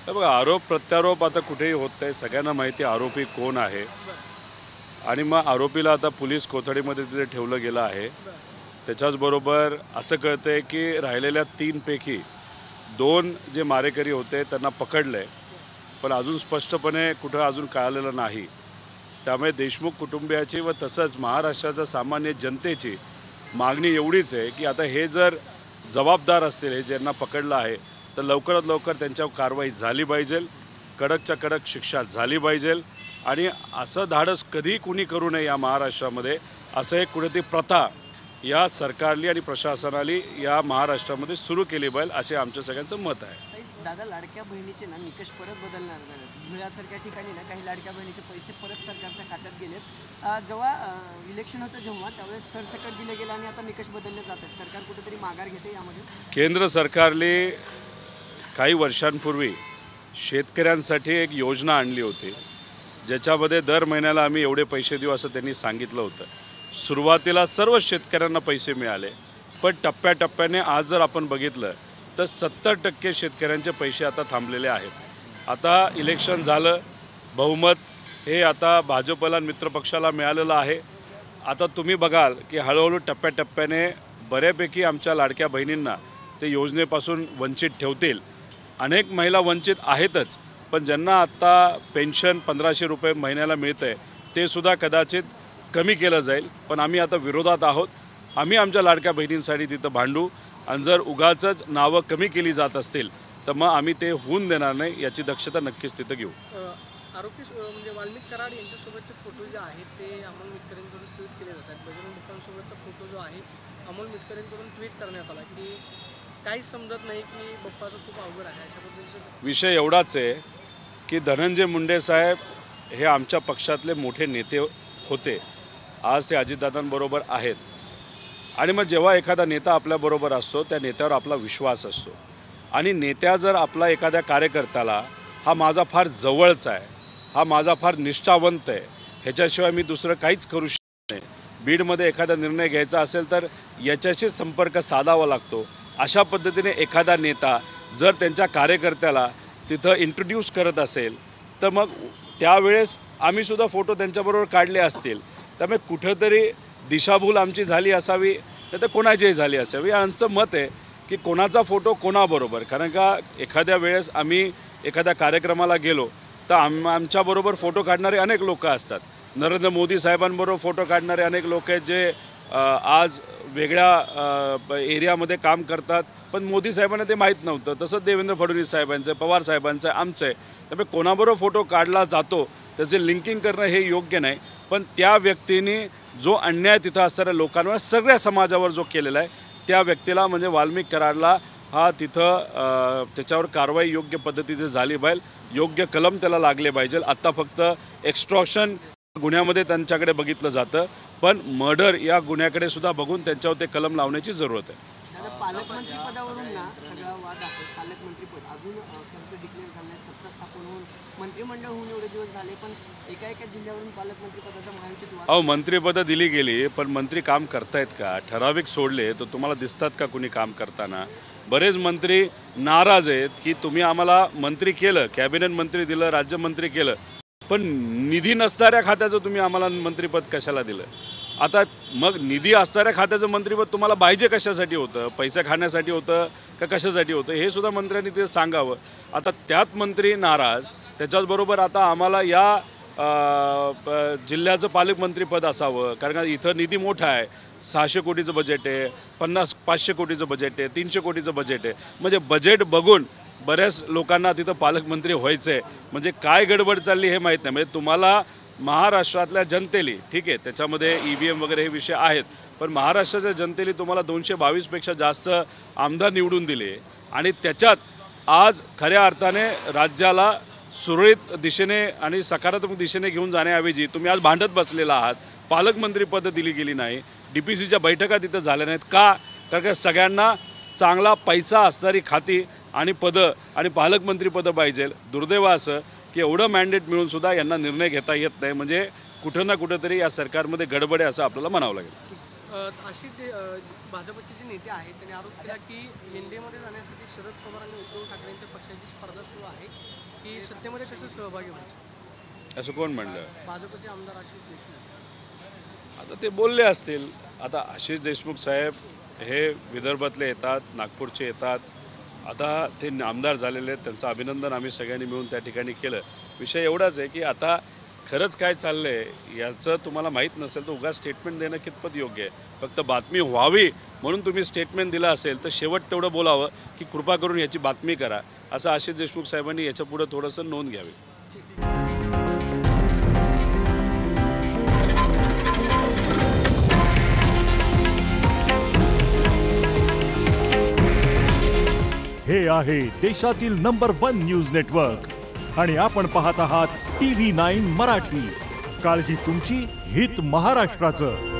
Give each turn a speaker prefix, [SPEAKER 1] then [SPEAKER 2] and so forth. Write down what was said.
[SPEAKER 1] हे बघा, आरोप प्रत्यारोप आता कुठेही होत नाही. सगळ्यांना माहिती आरोपी कोण आहे आणि मग आरोपीला आता पोलीस कोठडीमध्ये तिथे ठेवलं गेलं आहे. त्याच्याचबरोबर असं कळतंय की राहिलेल्या 3 पैकी 2 जे मारेकरी होते त्यांना पकडलं आहे, पण अजून स्पष्टपणे कुठं अजून कळालेलं नाही. त्यामुळे देशमुख कुटुंबियाची व तसंच महाराष्ट्राच्या सामान्य जनतेची मागणी एवढीच आहे की आता हे जर जबाबदार असतील, हे ज्यांना पकडलं आहे, तर लवकरात लवकर त्यांच्यावर कारवाई झाली पाहिजे, कडकच्या कडक शिक्षा झाली पाहिजे. आणि असं धाडस कधी कुणी करू नये या महाराष्ट्रामध्ये, असं एक कुठेतरी प्रथा या सरकारली आणि प्रशासनाली या महाराष्ट्रामध्ये सुरू केली पाहिजे, असे आमच्या सगळ्यांचं मत आहे.
[SPEAKER 2] दादा, लाडक्या बहिणीचे ना निकष परत बदलणार नाही. धुळ्यासारख्या ठिकाणी ना काही लाडक्या बहिणीचे पैसे परत सरकारच्या खात्यात गेलेत. जेव्हा इलेक्शन होतं जेव्हा त्यावेळेस सरसकट दिले गेले आणि आता निकष बदलले जातात. सरकार कुठेतरी माघार घेते यामध्ये.
[SPEAKER 1] केंद्र सरकारने काही वर्षांपूर्वी शेतकऱ्यांसाठी एक योजना आणली होती, ज्याच्यामध्ये दर महिन्याला आम्ही एवढे पैसे देऊ असं त्यांनी सांगितलं होतं. सुरुवातीला सर्व शेतकऱ्यांना पैसे मिळाले, पण टप्प्याटप्प्याने आज जर आपण बघितलं तर 70% शेतकऱ्यांचे पैसे आता थांबलेले आहेत. आता इलेक्शन झालं, बहुमत हे आता भाजपला मित्रपक्षाला मिळालेलं आहे. आता तुम्ही बघाल की हळूहळू टप्प्याटप्प्याने बऱ्यापैकी आमच्या लाडक्या बहिणींना ते योजनेपासून वंचित ठेवतील. अनेक महिला वंचित आहेतच, पण ज्यांना आत्ता पेन्शन 1500 रुपये महिन्याला मिळतं आहे ते सुद्धा कदाचित कमी केलं जाईल. पण आम्ही आता विरोधात आहोत. आम्ही आमच्या लाडक्या बहिणींसाठी तिथं भांडू आणि जर उगाचच नावं कमी केली जात असतील तर मग आम्ही ते होऊन देणार नाही, याची दक्षता नक्कीच तिथं घेऊ.
[SPEAKER 3] आरोपी म्हणजे वाल्मिक कराड यांच्यासोबतचे फोटो जे आहेत ते अमोल मिटकरींकडून ट्विट केले जातात. बजरंग बाप्पांसोबतचा फोटो जो आहे अमोल मिटकरींकडून ट्विट करण्यात आला की काहीच समजत नाही की बाप्पाचं खूप अवघड आहे, अशा पद्धतीचं.
[SPEAKER 1] विषय एवढाच आहे की धनंजय मुंडे साहेब हे आमच्या पक्षातले मोठे नेते होते. आज ते अजितदादांबरोबर आहेत. आणि मग जेव्हा एखादा नेता आपल्याबरोबर असतो त्या नेत्यावर आपला विश्वास असतो. आणि नेत्या जर आपला एखाद्या कार्यकर्त्याला हा माझा फार जवळचा आहे, हा माझा फार निष्ठावंत आहे, ह्याच्याशिवाय मी दुसरं काहीच करू शकत नाही, बीडमध्ये एखादा निर्णय घ्यायचा असेल तर याच्याशी संपर्क साधावा लागतो, अशा पद्धतीने एखादा नेता जर त्यांच्या कार्यकर्त्याला तिथं इंट्रोड्यूस करत असेल तर मग त्यावेळेस आम्हीसुद्धा फोटो त्यांच्याबरोबर काढले असतील. त्यामुळे कुठंतरी दिशाभूल आमची झाली असावी, नाही तर कोणाचीही झाली असावी. आमचं मत आहे की कोणाचा फोटो कोणाबरोबर, कारण का एखाद्या वेळेस आम्ही एखाद्या कार्यक्रमाला गेलो तर आमच्याबरोबर फोटो काढणारे अनेक लोक असतात. नरेंद्र मोदी साहेबांबरोबर फोटो काढणारे अनेक लोक आहेत जे आज वेगळ्या एरियामध्ये काम करतात, पण मोदी साहेबांना ते माहीत नव्हतं. तसंच देवेंद्र फडणवीस साहेबांचं, पवार साहेबांचं, आमचं आहे. त्यामुळे कोणाबरोबर फोटो काढला जातो त्याचे लिंकिंग करणं हे योग्य नाही. पण त्या व्यक्तीने जो अन्याय तिथं असणाऱ्या लोकांवर, सगळ्या समाजावर जो केलेला आहे, त्या व्यक्तीला म्हणजे वाल्मिक कराडला हा तिथं त्याच्यावर कारवाई योग्य पद्धतीने झाली पाहिजे, योग्य कलम त्याला लागले पाहिजे. आत्ता फक्त एक्स्ट्रॉक्शन गुन्ह्यामध्ये त्यांच्याकडे बघितलं जातं, पण मर्डर या गुन्ह्याकडे सुद्धा बघून त्यांच्यावर ते कलम लावण्याची जरूरत आहे.
[SPEAKER 2] पालकमंत्री पदावरून ना सगळा वाद आहे. पालकमंत्रीपद अजून खरं डिक्लेअर झालं नाही. सत्ता स्थापन होऊन मंत्रिमंडळ होऊन एवढे दिवस झाले, पण एका एका जिल्ह्यावरून पालकमंत्री पदाचा महायुतीत वाद.
[SPEAKER 1] अहो, मंत्रिपदं दिली गेली, पण मंत्री काम करतायत का? ठराविक सोडले तर तुम्हाला दिसतात का कुणी काम करताना? बरेच मंत्री नाराज आहेत की तुम्ही आम्हाला मंत्री केलं, कॅबिनेट मंत्री दिलं, राज्यमंत्री केलं, पण निधी नसणाऱ्या खात्याचं तुम्ही आम्हाला मंत्रिपद कशाला दिलं? आता मग निधी असणाऱ्या खात्याचं मंत्रिपद तुम्हाला पाहिजे कशासाठी होतं? पैसा खाण्यासाठी होतं का कशासाठी होतं? हे सुद्धा मंत्र्यांनी ते सांगावं. आता त्यात मंत्री नाराज, त्याच्याचबरोबर आता आम्हाला या जिल्ह्याचं पालकमंत्रीपद असावं, कारण का इथं निधी मोठा आहे. 600 कोटीचं बजेट आहे, 500 कोटीचं बजेट आहे, 300 कोटीचं बजेट आहे. म्हणजे बजेट बघून बऱ्याच लोकांना तिथं पालकमंत्री व्हायचं आहे. म्हणजे काय गडबड चालली हे माहीत नाही. म्हणजे तुम्हाला महाराष्ट्रातल्या जनतेली, ठीक आहे त्याच्यामध्ये EVM वगैरे हे विषय आहेत, पण महाराष्ट्राच्या जनतेली तुम्हाला 222पेक्षा जास्त आमदार निवडून दिले आणि त्याच्यात आज खऱ्या अर्थाने राज्याला सुरळीत दिशेने आणि सकारात्मक दिशेने घेऊन जाण्याऐवजी तुम्ही आज भांडत बसलेला आहात. पालकमंत्रीपदं दिली गेली नाही, DPCच्या बैठका तिथं झाल्या नाहीत का? कारण का सगळ्यांना चांगला पैसा असणारी खाती आणि पदं आणि पालकमंत्रीपदं पाहिजे. दुर्दैव असं की एवढं मॅन्डेट मिळून सुद्धा यांना निर्णय घेता येत नाही. म्हणजे कुठं ना कुठंतरी या सरकारमध्ये गडबड आहे असं आपल्याला म्हणावं लागेल.
[SPEAKER 3] अशी ते भाजपचे जे नेते आहेत त्यांनी आरोप केला की एनडीएमध्ये जाण्यासाठी शरद पवार आणि उद्धव ठाकरेंच्या पक्षाची स्पर्धा सुरू आहे की सत्तेमध्ये कसं सहभागी व्हायचं.
[SPEAKER 1] असं कोण म्हणलं?
[SPEAKER 3] भाजपचे आमदार आशिष देशमुख.
[SPEAKER 1] आता ते बोलले असतील. आता आशिष देशमुख साहेब हे विदर्भातले येतात, नागपूरचे येतात. आता ते आमदार झालेले आहेत, त्यांचं अभिनंदन आम्ही सगळ्यांनी मिळून त्या ठिकाणी केलं. विषय एवढाच आहे की आता खरंच काय चाललं आहे याचं तुम्हाला माहीत नसेल तर उगाच स्टेटमेंट देणं कितपत योग्य आहे. फक्त बातमी व्हावी म्हणून तुम्ही स्टेटमेंट दिलं असेल तर शेवट तेवढं बोलावं की कृपा करून याची बातमी करा, असं आशिष देशमुख साहेबांनी याच्या पुढं थोडंसं नोंद घ्यावी.
[SPEAKER 4] हे आहे देशातील नंबर 1 न्यूज नेटवर्क आणि आपण पाहत आहात TV9 मराठी. काळजी तुमची, हित महाराष्ट्राचं.